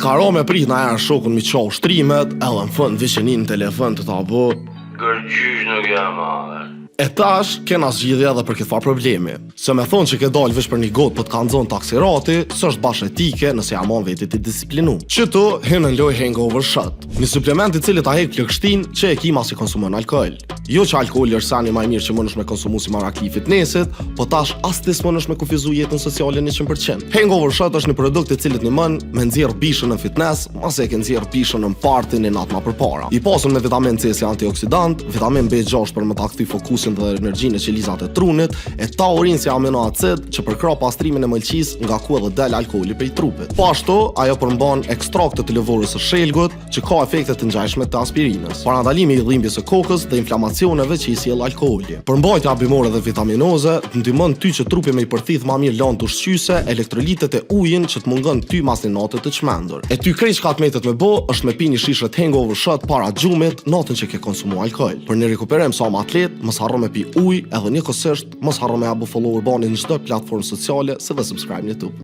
Ka ro me prit na herë shokun mi qoh shtrimet, edhe në fund veçenin në telefon të ta bë. Gërgjysh nuk jam madhe. E tash, kena zgjidhje edhe për këtë farë problemi. Se me thonë që ke dalë veç për një gotë për të kanë zonë taksirati, së është bash etike nëse jamon vetit i disiplinu. Qëtu, hinë në loj hangover shot. Një suplement i cili ta hek plëkshtin që e kima si konsumon alkohol. Jo që alkoholi është sani maj mirë që mënësh me konsumu si marrak i fitnessit, po tash astis mënësh me kufizu jetën sociale 100%. Hangover shot është një produkt i cilit një mën me nxjerr bishën në fitness, mas e ke nxjerr bishën në party një natë ma përpara. I pasun me vitamin C si antioksidant, vitamin B6 për më ta kthi fokusin dhe energjinë e qelizat e trunit, e taurin si aminoacid që përkra pastrimin e mëlçisë nga ku edhe del alkooli prej trupit. Po ashtu, ajo përmban ekstrakte të lëvorës së shelgut që ka efekte të ngjashme të aspirinës, parandalimi i dhimbjes së kokës dhe inflamacioneve që i sjell alkooli. Përmbajtja bimore dhe vitaminoze ndihmon ty që trupi me i përthith ma mirë lanë të ushqyese, elektrolitet e ujin që të mungon ty mas një natë të çmendur. E ty krejt çka të metet me bë është me pi një shishe hangover shot para xhumit natën që ke konsumu alkool. Për një rikuperim sa më atlet, mos harro me pi ujë edhe njëkohësisht mos harro me abu follower banin në çdo platformë sociale, si dhe subscribe në YouTube.